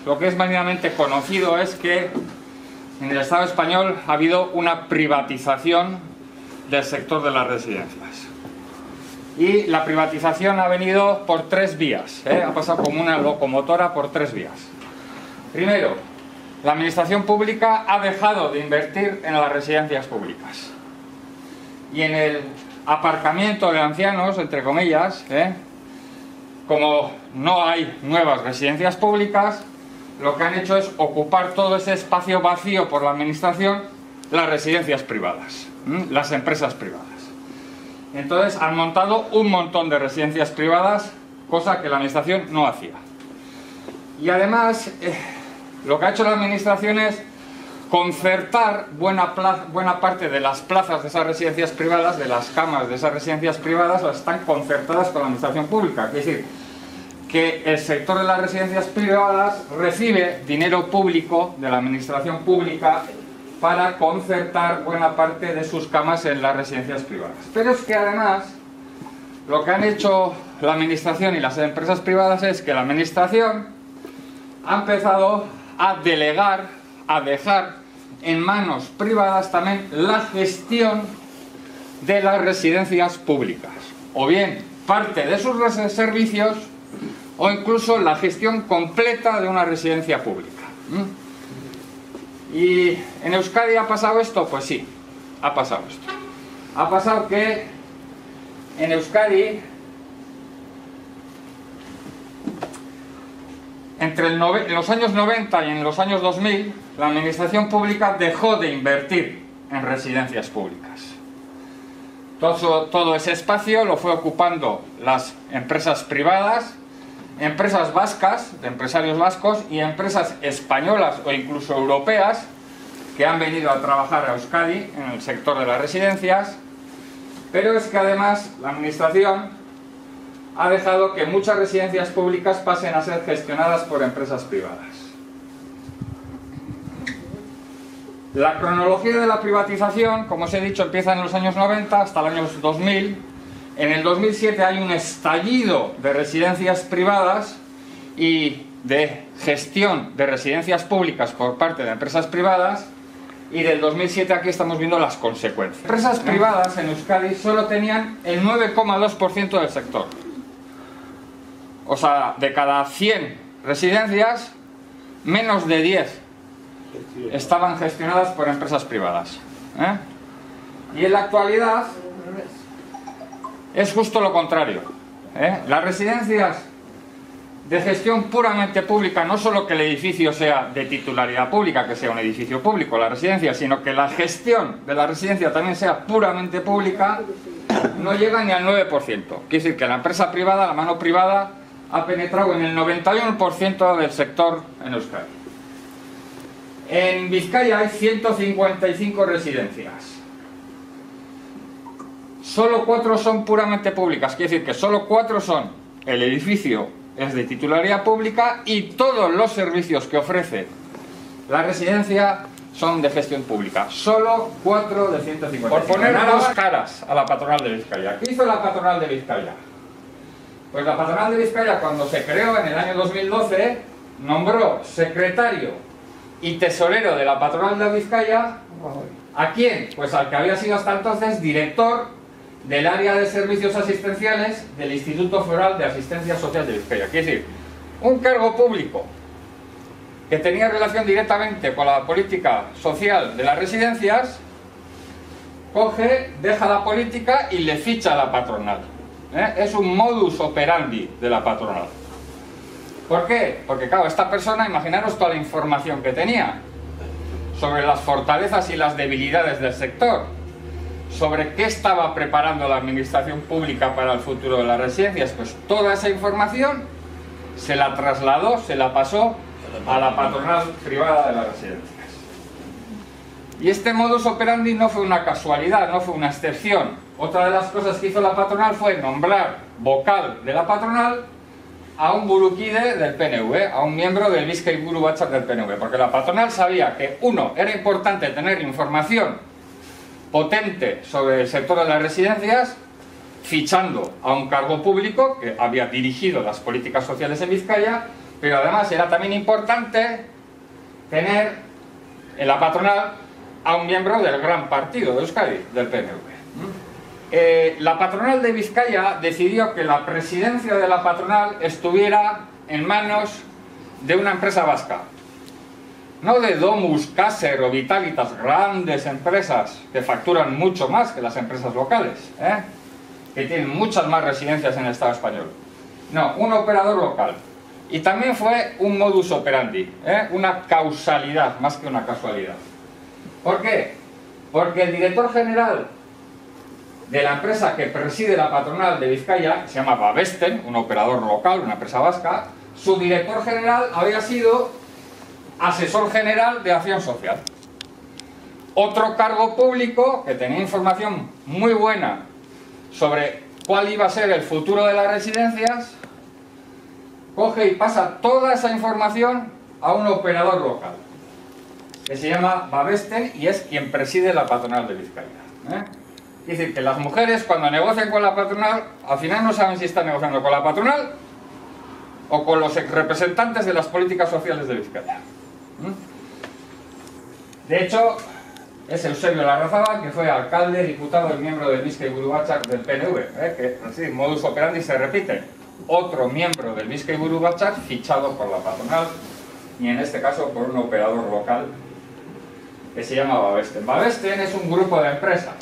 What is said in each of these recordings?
Lo que es mínimamente conocido es que en el Estado español ha habido una privatización del sector de las residencias. Y la privatización ha venido por tres vías, ha pasado como una locomotora por tres vías. Primero, la administración pública ha dejado de invertir en las residencias públicas. Y en el aparcamiento de ancianos, entre comillas, como no hay nuevas residencias públicas, lo que han hecho es ocupar todo ese espacio vacío por la administración, las residencias privadas, las empresas privadas. Entonces han montado un montón de residencias privadas, cosa que la administración no hacía. Y además, lo que ha hecho la administración es concertar buena parte de las plazas de esas residencias privadas, de las camas de esas residencias privadas, las están concertadas con la administración pública. Es decir, que el sector de las residencias privadas recibe dinero público de la administración pública para concertar buena parte de sus camas en las residencias privadas. Pero es que además, lo que han hecho la administración y las empresas privadas es que la administración ha empezado a delegar, a dejar en manos privadas también la gestión de las residencias públicas, o bien parte de sus servicios o incluso la gestión completa de una residencia pública. ¿Y en Euskadi ha pasado esto? Pues sí, ha pasado esto. Ha pasado que en Euskadi, entre los años 90 y en los años 2000, la administración pública dejó de invertir en residencias públicas. Todo ese espacio lo fue ocupando las empresas privadas, empresas vascas, de empresarios vascos, y empresas españolas o incluso europeas que han venido a trabajar a Euskadi en el sector de las residencias. Pero es que además la administración ha dejado que muchas residencias públicas pasen a ser gestionadas por empresas privadas. La cronología de la privatización, como os he dicho, empieza en los años 90 hasta el año 2000. En el 2007 hay un estallido de residencias privadas y de gestión de residencias públicas por parte de empresas privadas, y del 2007 aquí estamos viendo las consecuencias. Empresas privadas en Euskadi solo tenían el 9,2% del sector. O sea, de cada 100 residencias, menos de 10 estaban gestionadas por empresas privadas. Y en la actualidad es justo lo contrario. Las residencias de gestión puramente pública, no solo que el edificio sea de titularidad pública, que sea un edificio público, la residencia, sino que la gestión de la residencia también sea puramente pública, no llega ni al 9%. Quiere decir que la empresa privada, la mano privada, ha penetrado en el 91% del sector en Euskadi. En Vizcaya hay 155 residencias. Solo 4 son puramente públicas, quiere decir que solo 4 son el edificio es de titularidad pública y todos los servicios que ofrece la residencia son de gestión pública. Solo 4 de 150. Por poner dos caras a la patronal de Vizcaya. ¿Qué hizo la patronal de Vizcaya? Pues la patronal de Vizcaya, cuando se creó en el año 2012, nombró secretario y tesorero de la patronal de Vizcaya, ¿a quién? Pues al que había sido hasta entonces director del área de servicios asistenciales del Instituto Foral de Asistencia Social de Vizcaya. Quiere decir, un cargo público que tenía relación directamente con la política social de las residencias, coge, deja la política y le ficha a la patronal. Es un modus operandi de la patronal. ¿Por qué? Porque claro, esta persona, imaginaros toda la información que tenía sobre las fortalezas y las debilidades del sector, sobre qué estaba preparando la administración pública para el futuro de las residencias. Pues toda esa información se la trasladó, se la pasó a la patronal privada de las residencias. Y este modus operandi no fue una casualidad, no fue una excepción. Otra de las cosas que hizo la patronal fue nombrar vocal de la patronal a un burukide del PNV, a un miembro del Bizkaiburu Batzar del PNV, porque la patronal sabía que, uno, era importante tener información potente sobre el sector de las residencias, fichando a un cargo público que había dirigido las políticas sociales en Vizcaya, pero además era también importante tener en la patronal a un miembro del gran partido de Euskadi, del PNV. La patronal de Vizcaya decidió que la presidencia de la patronal estuviera en manos de una empresa vasca. No de Domus, Caser o Vitalitas, grandes empresas que facturan mucho más que las empresas locales, que tienen muchas más residencias en el Estado español. No, un operador local. Y también fue un modus operandi, una causalidad más que una casualidad. ¿Por qué? Porque el director general de la empresa que preside la patronal de Vizcaya, se llama Babesten, un operador local, una empresa vasca, su director general había sido asesor general de Acción Social. Otro cargo público que tenía información muy buena sobre cuál iba a ser el futuro de las residencias, coge y pasa toda esa información a un operador local, que se llama Babesten y es quien preside la patronal de Vizcaya. Es decir, que las mujeres cuando negocian con la patronal, al final no saben si están negociando con la patronal o con los representantes de las políticas sociales de Vizcaya. De hecho, es Eusebio Larrazábal, que fue alcalde, diputado y miembro del Bizkaiburu Batzar del PNV, que así, modus operandi se repite. Otro miembro del Bizkaiburu Batzar fichado por la patronal y en este caso por un operador local que se llama Babesten. Babesten es un grupo de empresas,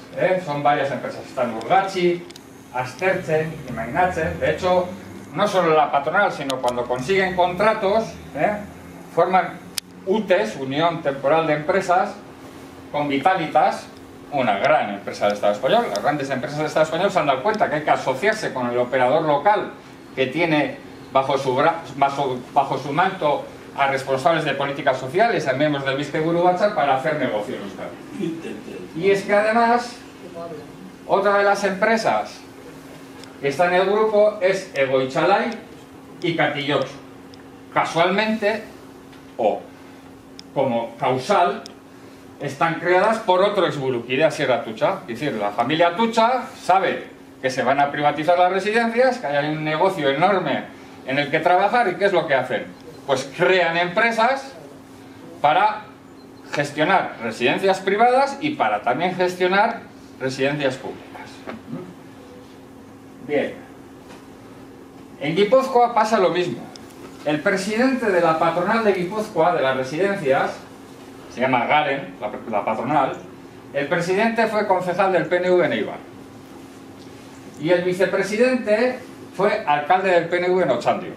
son varias empresas, están Urgatxi, Astertzen y Mainatzen. De hecho, no solo la patronal, sino cuando consiguen contratos, forman UTES, Unión Temporal de Empresas, con Vitalitas, una gran empresa del Estado español. Las grandes empresas del Estado español se han dado cuenta que hay que asociarse con el operador local que tiene bajo su manto a responsables de políticas sociales, a miembros del Bizkaiburu Batzar para hacer negocios en Euskadi. Y es que además, otra de las empresas que está en el grupo es Egoitxalai y Katillotxo. Casualmente, o como causal, están creadas por otro exburuki de Asier Atutxa. Es decir, la familia Atutxa sabe que se van a privatizar las residencias, que hay un negocio enorme en el que trabajar, y ¿qué es lo que hacen? Pues crean empresas para gestionar residencias privadas y para también gestionar residencias públicas. Bien. En Guipúzcoa pasa lo mismo. El presidente de la patronal de Guipúzcoa, de las residencias, se llama Garen, la patronal. El presidente fue concejal del PNV en Eibar. Y el vicepresidente fue alcalde del PNV en Otxandio.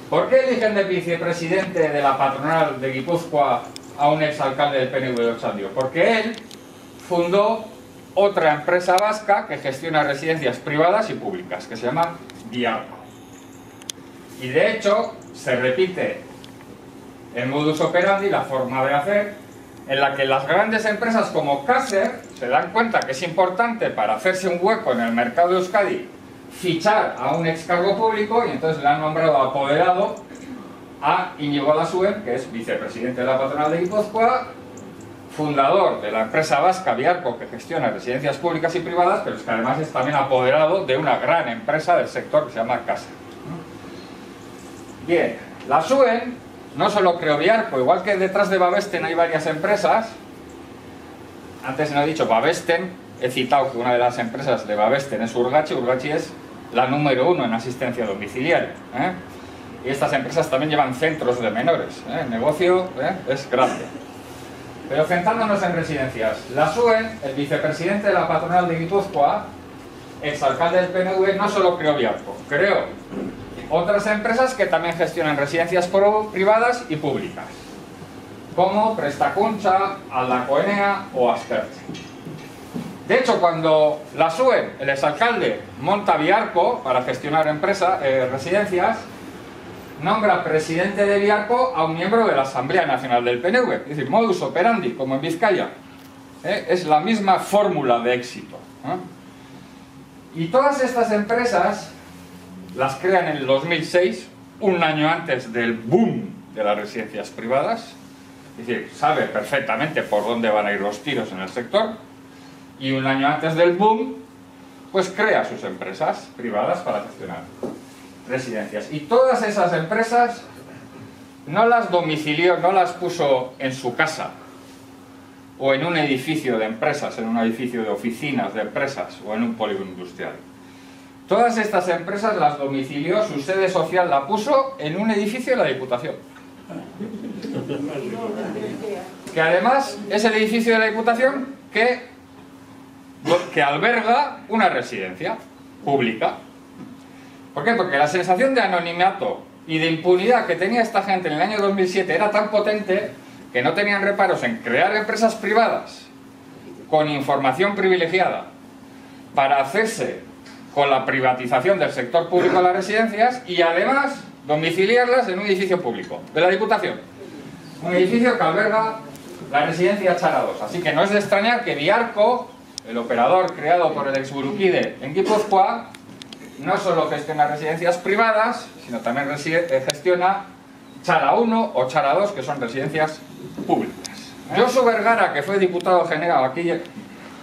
¿Por qué eligen de vicepresidente de la patronal de Guipúzcoa a un exalcalde del PNV de Otxandio? Porque él fundó otra empresa vasca que gestiona residencias privadas y públicas, que se llama Biarco. Y de hecho, se repite el modus operandi, la forma de hacer, en la que las grandes empresas como Caser se dan cuenta que es importante para hacerse un hueco en el mercado de Euskadi fichar a un ex cargo público, y entonces le han nombrado apoderado a Íñigo Lasuen, que es vicepresidente de la patronal de Guipúzcoa, fundador de la empresa vasca Biarco, que gestiona residencias públicas y privadas, pero es que además es también apoderado de una gran empresa del sector que se llama Caser. Bien, Lasuen no solo creó Biarco, igual que detrás de Babesten hay varias empresas. Antes no he dicho Babesten, he citado que una de las empresas de Babesten es Urgatxi. Urgatxi es la número 1 en asistencia domiciliaria, y estas empresas también llevan centros de menores, el negocio es grande. Pero centrándonos en residencias, Lasuen, el vicepresidente de la patronal de Guipúzcoa, exalcalde del PNV, no solo creó Biarco, creó otras empresas que también gestionan residencias privadas y públicas, como Prestakuntza, Aldacoenea o Astertzen. De hecho, cuando Lasuen, el exalcalde, monta Biarco para gestionar residencias, nombra presidente de Biarco a un miembro de la Asamblea Nacional del PNV. Es decir, modus operandi, como en Vizcaya. Es la misma fórmula de éxito. Y todas estas empresas las crean en el 2006, un año antes del boom de las residencias privadas. Es decir, sabe perfectamente por dónde van a ir los tiros en el sector. Y un año antes del boom, pues crea sus empresas privadas para gestionar residencias. Y todas esas empresas no las domicilió, no las puso en su casa o en un edificio de empresas, en un edificio de oficinas de empresas o en un polígono industrial. Todas estas empresas las domicilió, su sede social la puso en un edificio de la Diputación. Que además es el edificio de la Diputación que alberga una residencia pública. ¿Por qué? Porque la sensación de anonimato y de impunidad que tenía esta gente en el año 2007 era tan potente que no tenían reparos en crear empresas privadas con información privilegiada para hacerse con la privatización del sector público de las residencias y además domiciliarlas en un edificio público de la Diputación. Un edificio que alberga la residencia Txara II. Así que no es de extrañar que Biarco, el operador creado por el ex Burukide en Guipúzcoa, no solo gestiona residencias privadas, sino también gestiona Txara I o Txara II, que son residencias públicas. Josu Vergara, que fue diputado general, aquí,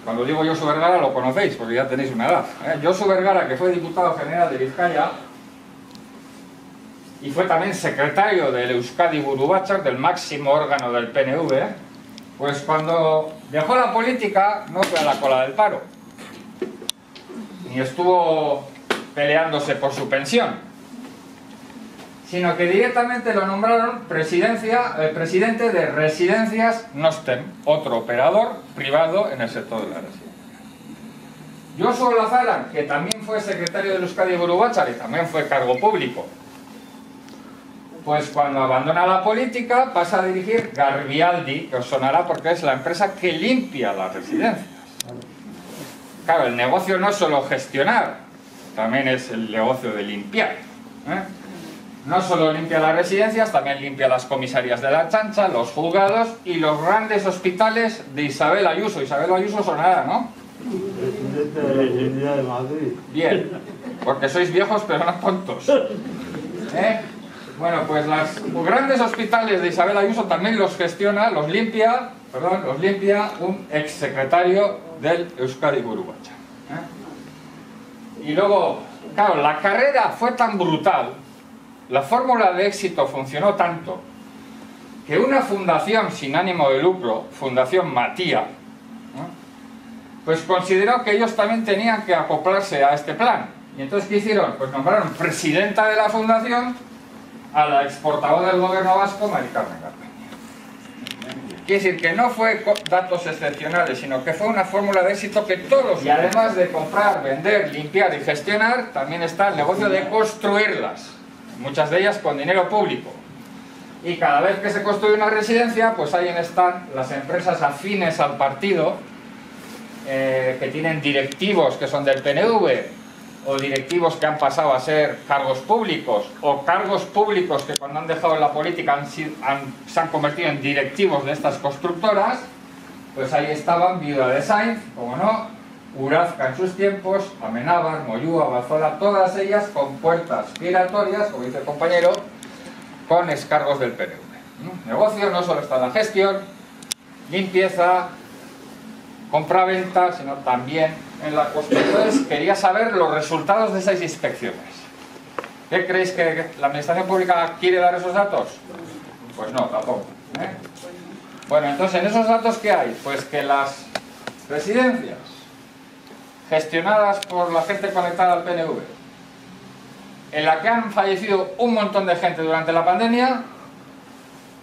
cuando digo Josu Vergara lo conocéis, porque ya tenéis una edad. Josu Vergara, que fue diputado general de Vizcaya, y fue también secretario del Euskadi Buru Batzar, del máximo órgano del PNV, pues cuando dejó la política no fue a la cola del paro, ni estuvo peleándose por su pensión, sino que directamente lo nombraron presidente de Residencias Nostem, otro operador privado en el sector de la residencia. Josu Olazaran, que también fue secretario del Euskadi Buru Batzar y también fue cargo público, pues cuando abandona la política pasa a dirigir Garbialdi, que os sonará porque es la empresa que limpia las residencias. Claro, el negocio no es solo gestionar, también es el negocio de limpiar. No solo limpia las residencias, también limpia las comisarías de la Ertzaintza, los juzgados y los grandes hospitales de Isabel Ayuso. Isabel Ayuso sonará, ¿no? Presidente de la Comunidad de Madrid. Bien, porque sois viejos pero no tontos. Bueno, pues los grandes hospitales de Isabel Ayuso también los gestiona, los limpia un exsecretario del Euskadi Buru Batzar. Y luego, claro, la carrera fue tan brutal, la fórmula de éxito funcionó tanto, que una fundación sin ánimo de lucro, Fundación Matía, pues consideró que ellos también tenían que acoplarse a este plan. Y entonces, ¿qué hicieron? Pues nombraron presidenta de la fundación a la exportadora del gobierno vasco, Mari Carmen Garmendia. Quiere decir que no fue datos excepcionales, sino que fue una fórmula de éxito que todos... Y además de comprar, vender, limpiar y gestionar, también está el negocio de construirlas, muchas de ellas con dinero público. Y cada vez que se construye una residencia, pues ahí están las empresas afines al partido, que tienen directivos que son del PNV, o directivos que han pasado a ser cargos públicos, o cargos públicos que cuando han dejado la política se han convertido en directivos de estas constructoras. Pues ahí estaban Viuda de Sainz, como no, Urazca en sus tiempos, Amenábar, Moyúa, Bazola, todas ellas con puertas giratorias, como dice el compañero, con excargos del PNV. El negocio no solo está en la gestión, limpieza, compra-venta, sino también en la cuestión. Entonces quería saber los resultados de esas inspecciones. ¿Qué creéis que la administración pública quiere dar esos datos? Pues no, tampoco. Bueno, entonces en esos datos ¿qué hay? Pues que las residencias gestionadas por la gente conectada al PNV, en la que han fallecido un montón de gente durante la pandemia,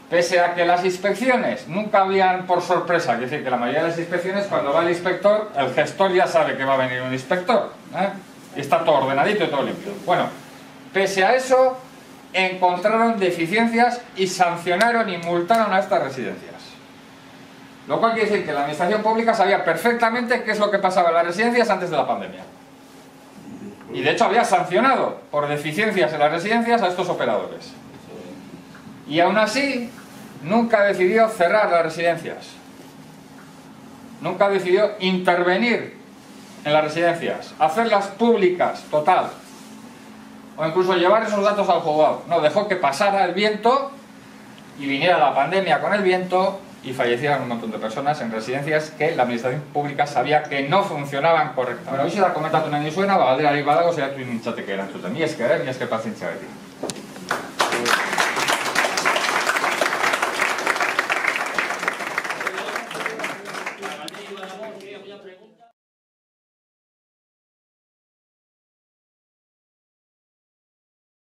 pese a que las inspecciones nunca habían por sorpresa, es decir, que la mayoría de las inspecciones, cuando va el inspector, el gestor ya sabe que va a venir un inspector, y está todo ordenadito y todo limpio. Bueno, pese a eso, encontraron deficiencias y sancionaron y multaron a estas residencias. Lo cual quiere decir que la administración pública sabía perfectamente qué es lo que pasaba en las residencias antes de la pandemia. Y de hecho había sancionado por deficiencias en las residencias a estos operadores. Y aún así, nunca decidió cerrar las residencias. Nunca decidió intervenir en las residencias, hacerlas públicas, total. O incluso llevar esos datos al juzgado. No, dejó que pasara el viento y viniera la pandemia con el viento y fallecieron un montón de personas en residencias que la administración pública sabía que no funcionaban correctamente. Bueno, hoy se da komentatu nahi dizuena, galdera badago, saiatu nintzateke erantzuten. Ni esker pazientzia beti.